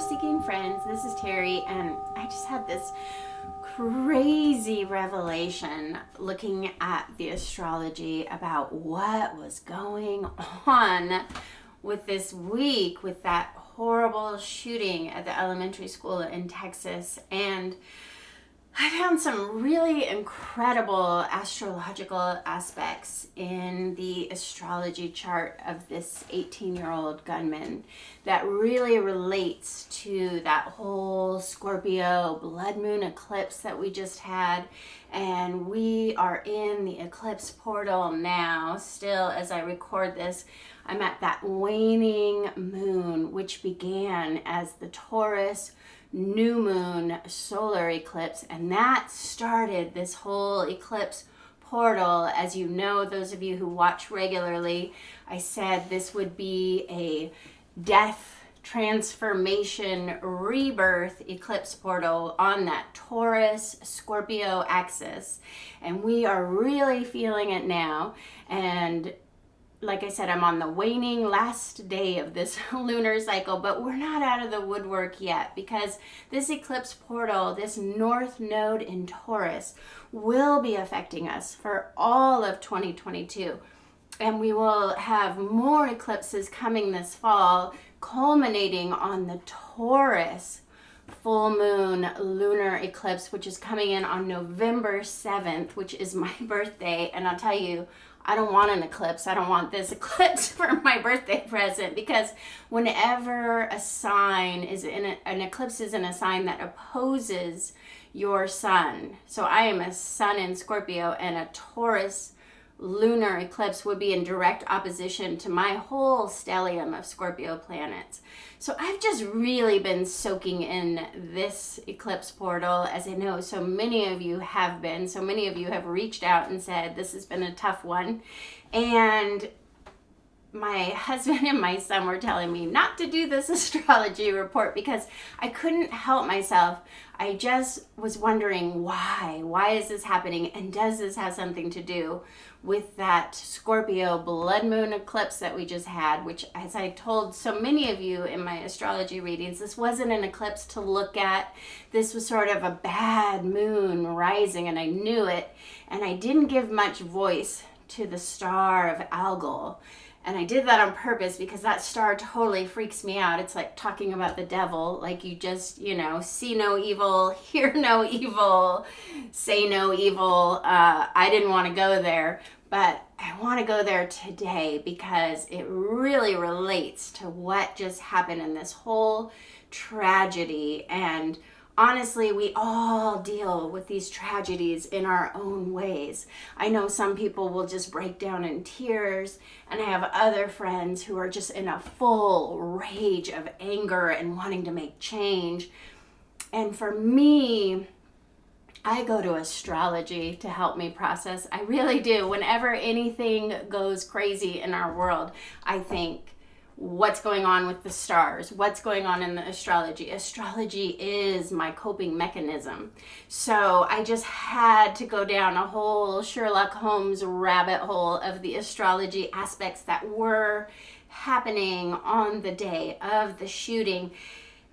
Seeking Friends. This is Terry, and I just had this crazy revelation looking at the astrology about what was going on with this week with that horrible shooting at the elementary school in Texas. And I found some really incredible astrological aspects in the astrology chart of this 18-year-old gunman that really relates to that whole Scorpio blood moon eclipse that we just had. And we are in the eclipse portal now. Still, as I record this, I'm at that waning moon, which began as the Taurus new moon solar eclipse, and that started this whole eclipse portal. As you know, those of you who watch regularly, I said this would be a death, transformation, rebirth eclipse portal on that Taurus Scorpio axis, and we are really feeling it now. And like I said, I'm on the waning last day of this lunar cycle, but we're not out of the woodwork yet, because this eclipse portal, this north node in Taurus, will be affecting us for all of 2022. And we will have more eclipses coming this fall, culminating on the Taurus full moon lunar eclipse, which is coming in on November 7th, which is my birthday. And I'll tell you, I don't want an eclipse. I don't want this eclipse for my birthday present, because whenever a sign is in an eclipse is in a sign that opposes your sun. So I am a sun in Scorpio, and a Taurus lunar eclipse would be in direct opposition to my whole stellium of Scorpio planets. So I've just really been soaking in this eclipse portal, as I know so many of you have been. So many of you have reached out and said this has been a tough one. And my husband and my son were telling me not to do this astrology report because I couldn't help myself. I just was wondering why. Why is this happening? And does this have something to do with that Scorpio blood moon eclipse that we just had, which, as I told so many of you in my astrology readings, this wasn't an eclipse to look at. This was sort of a bad moon rising, and I knew it. And I didn't give much voice to the star of Algol. And I did that on purpose because that star totally freaks me out. It's like talking about the devil, like you just, see no evil, hear no evil, say no evil. I didn't want to go there, but I want to go there today because it really relates to what just happened in this whole tragedy. And honestly, we all deal with these tragedies in our own ways. I know some people will just break down in tears, and I have other friends who are just in a full rage of anger and wanting to make change. And for me, I go to astrology to help me process. I really do. Whenever anything goes crazy in our world, I think, what's going on with the stars? What's going on in the astrology? Astrology is my coping mechanism. So I just had to go down a whole Sherlock Holmes rabbit hole of the astrology aspects that were happening on the day of the shooting.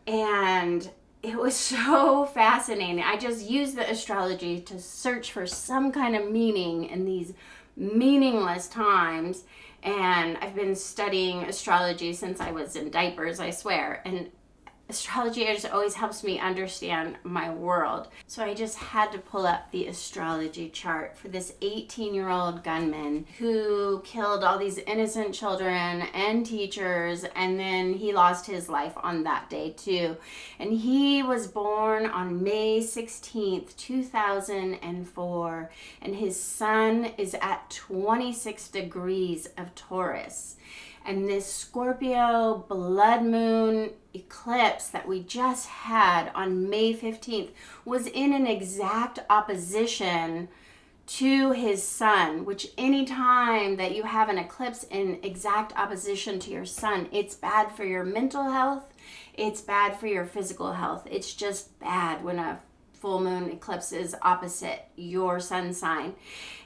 And it was so fascinating. I just used the astrology to search for some kind of meaning in these meaningless times. And I've been studying astrology since I was in diapers, I swear. And astrology just always helps me understand my world. So I just had to pull up the astrology chart for this 18-year-old gunman who killed all these innocent children and teachers, and then he lost his life on that day too. And he was born on May 16th, 2004, and his sun is at 26 degrees of Taurus. And this Scorpio blood moon eclipse that we just had on May 15th was in an exact opposition to his sun, which anytime that you have an eclipse in exact opposition to your sun, it's bad for your mental health, it's bad for your physical health. It's just bad when a full moon eclipse is opposite your sun sign.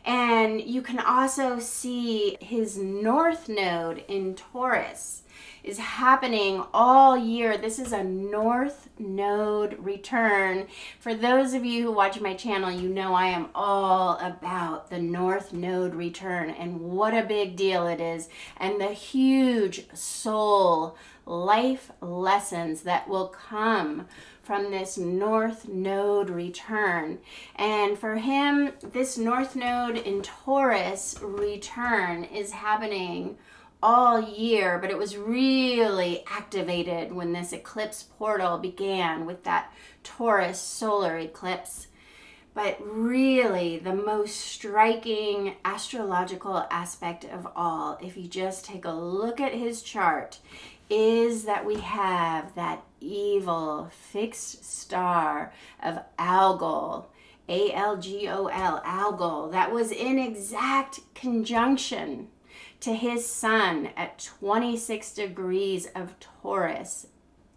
And you can also see his north node in Taurus. is happening all year. This is a North Node return. For those of you who watch my channel, you know I am all about the North Node return and what a big deal it is, and the huge soul life lessons that will come from this North Node return. And for him, this North Node in Taurus return is happening all year, but it was really activated when this eclipse portal began with that Taurus solar eclipse. But really, the most striking astrological aspect of all, if you just take a look at his chart, is that we have that evil fixed star of Algol, A-L-G-O-L, Algol, that was in exact conjunction to his sun at 26 degrees of Taurus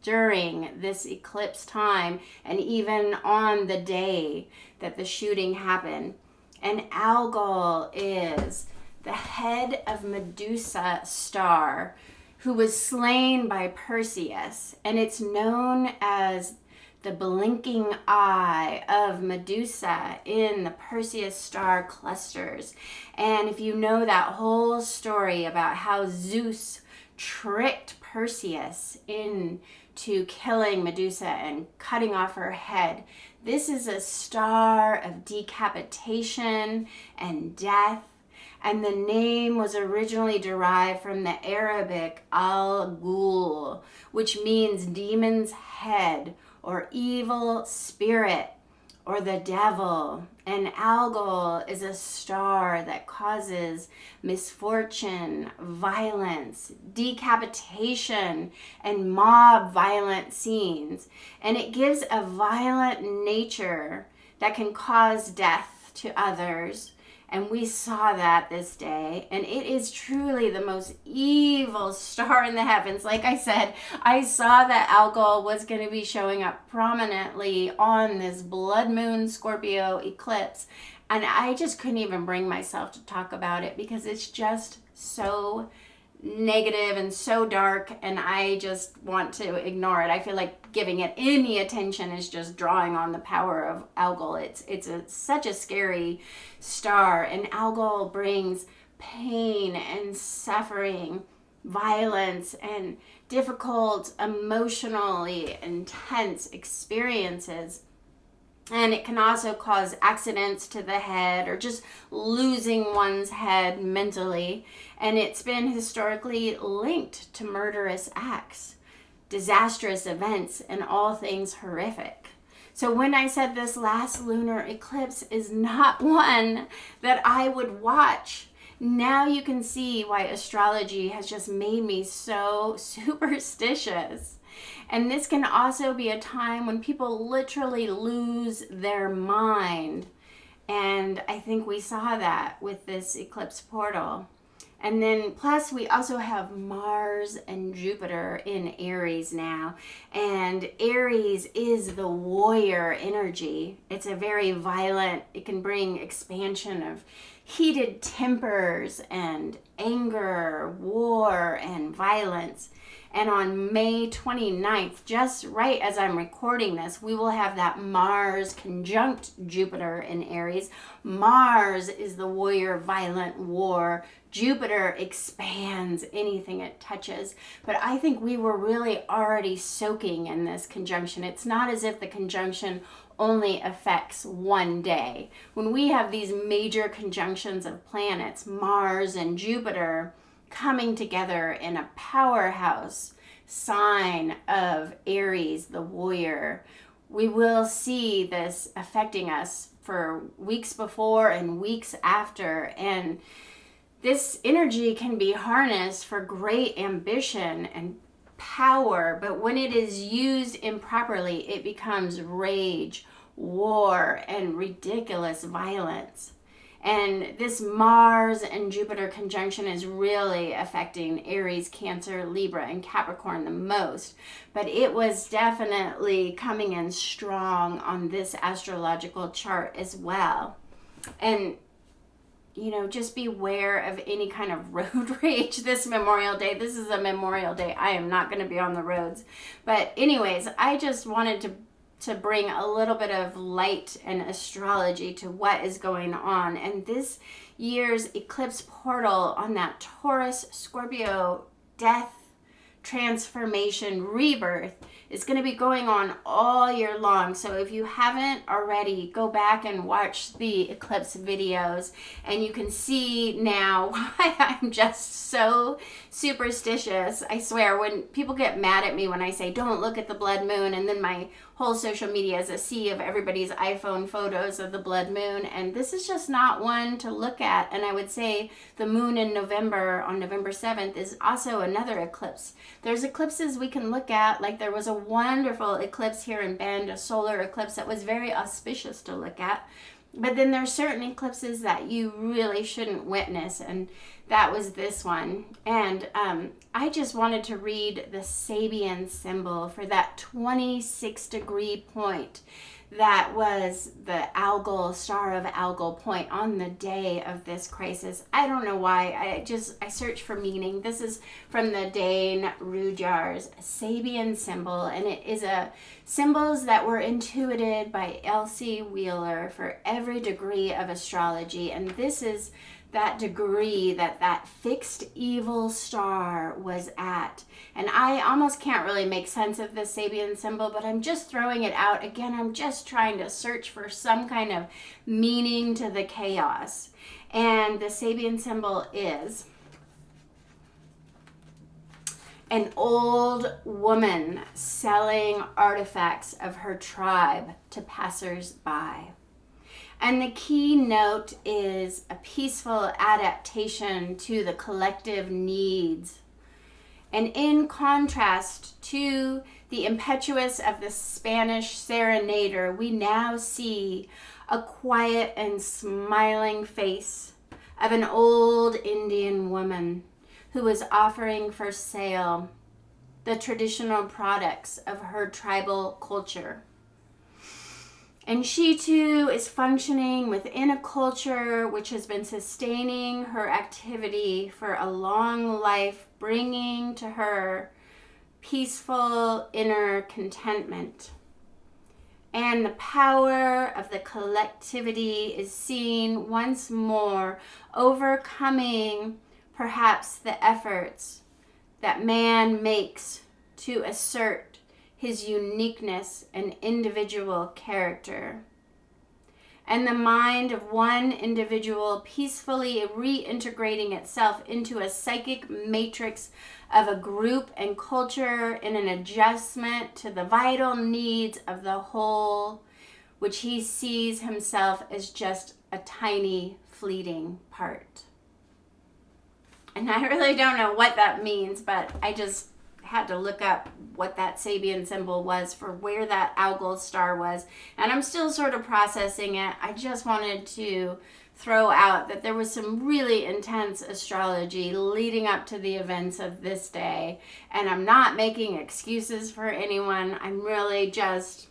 during this eclipse time, and even on the day that the shooting happened. And Algol is the head of Medusa star, who was slain by Perseus, and it's known as the blinking eye of Medusa in the Perseus star clusters. And if you know that whole story about how Zeus tricked Perseus into killing Medusa and cutting off her head, this is a star of decapitation and death. And the name was originally derived from the Arabic Algol, which means demon's head or evil spirit or the devil. And Algol is a star that causes misfortune, violence, decapitation, and mob violent scenes. And it gives a violent nature that can cause death to others. And we saw that this day, and it is truly the most evil star in the heavens. Like I said, I saw that Algol was going to be showing up prominently on this blood moon Scorpio eclipse, and I just couldn't even bring myself to talk about it because it's just so negative and so dark, and I just want to ignore it. I feel like giving it any attention is just drawing on the power of Algol. It's such a scary star, and Algol brings pain and suffering, violence, and difficult, emotionally intense experiences. And it can also cause accidents to the head or just losing one's head mentally. And it's been historically linked to murderous acts, disastrous events, and all things horrific. So when I said this last lunar eclipse is not one that I would watch, now you can see why astrology has just made me so superstitious. And this can also be a time when people literally lose their mind. And I think we saw that with this eclipse portal. And then plus we also have Mars and Jupiter in Aries now. And Aries is the warrior energy. It's a very violent, it can bring expansion of heated tempers and anger, war, and violence. And on May 29th, just right as I'm recording this, we will have that Mars conjunct Jupiter in Aries. Mars is the warrior, violent war. Jupiter expands anything it touches. But I think we were really already soaking in this conjunction. It's not as if the conjunction only affects one day. When we have these major conjunctions of planets, Mars and Jupiter, coming together in a powerhouse sign of Aries, the warrior, we will see this affecting us for weeks before and weeks after. And this energy can be harnessed for great ambition and power, but when it is used improperly, it becomes rage, war, and ridiculous violence. And this Mars and Jupiter conjunction is really affecting Aries, Cancer, Libra, and Capricorn the most. But it was definitely coming in strong on this astrological chart as well. And just beware of any kind of road rage this Memorial Day. This is a Memorial Day. I am not going to be on the roads. But anyways, I just wanted to bring a little bit of light and astrology to what is going on. And this year's eclipse portal on that Taurus, Scorpio, death, transformation, rebirth is going to be going on all year long. So if you haven't already, go back and watch the eclipse videos, and you can see now why I'm just so superstitious. I swear, when people get mad at me when I say don't look at the blood moon, and then my whole social media is a sea of everybody's iPhone photos of the blood moon, and this is just not one to look at. And I would say the moon in November, on November 7th, is also another eclipse. There's eclipses we can look at, like there was a wonderful eclipse here in Bend, a solar eclipse that was very auspicious to look at. But then there's certain eclipses that you really shouldn't witness, and that was this one. And I just wanted to read the Sabian symbol for that 26-degree point. That was the Algol, Star of Algol point on the day of this crisis. I don't know why. I searched for meaning. This is from the Dane Rujar's Sabian symbol, and it is a symbols that were intuited by Elsie Wheeler for every degree of astrology. And this is that degree that fixed evil star was at. And I almost can't really make sense of this Sabian symbol, but I'm just throwing it out. Again, I'm just trying to search for some kind of meaning to the chaos. And the Sabian symbol is an old woman selling artifacts of her tribe to passers-by. And the key note is a peaceful adaptation to the collective needs. And in contrast to the impetuous of the Spanish serenader, we now see a quiet and smiling face of an old Indian woman who was offering for sale the traditional products of her tribal culture. And she too is functioning within a culture which has been sustaining her activity for a long life, bringing to her peaceful inner contentment. And the power of the collectivity is seen once more, overcoming perhaps the efforts that man makes to assert his uniqueness and individual character. And the mind of one individual peacefully reintegrating itself into a psychic matrix of a group and culture in an adjustment to the vital needs of the whole, which he sees himself as just a tiny, fleeting part. And I really don't know what that means, but I just had to look up what that Sabian symbol was for where that Algol star was, and I'm still sort of processing it. I just wanted to throw out that there was some really intense astrology leading up to the events of this day, and I'm not making excuses for anyone. I'm really just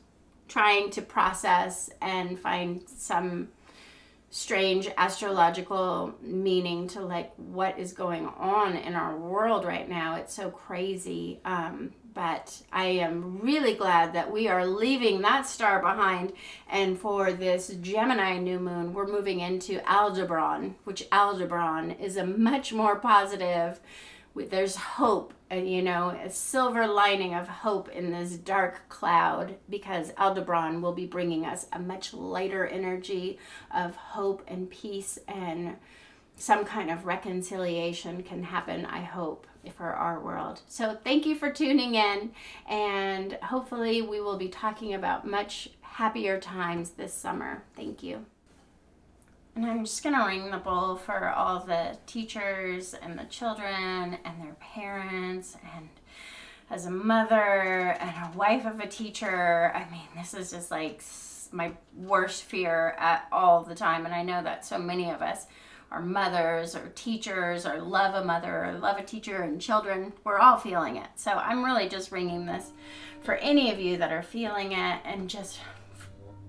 trying to process and find some strange astrological meaning to like what is going on in our world right now. It's so crazy. But I am really glad that we are leaving that star behind, and for this Gemini new moon we're moving into Aldebaran, which Aldebaran is a much more positive, there's hope, a silver lining of hope in this dark cloud, because Aldebaran will be bringing us a much lighter energy of hope and peace, and some kind of reconciliation can happen, I hope, for our world. So thank you for tuning in, and hopefully we will be talking about much happier times this summer. Thank you. And I'm just going to ring the bowl for all the teachers and the children and their parents, and as a mother and a wife of a teacher, I mean, this is just like my worst fear at all the time. And I know that so many of us are mothers or teachers or love a mother or love a teacher and children. We're all feeling it. So I'm really just ringing this for any of you that are feeling it, and just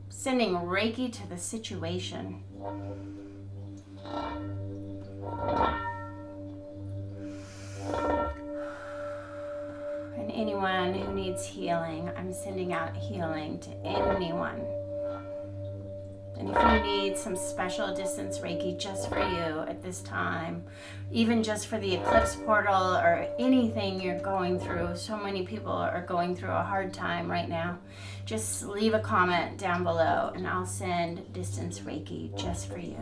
sending Reiki to the situation. And anyone who needs healing, I'm sending out healing to anyone. And if you need some special distance Reiki just for you at this time, even just for the Eclipse portal or anything you're going through, so many people are going through a hard time right now, just leave a comment down below and I'll send distance Reiki just for you.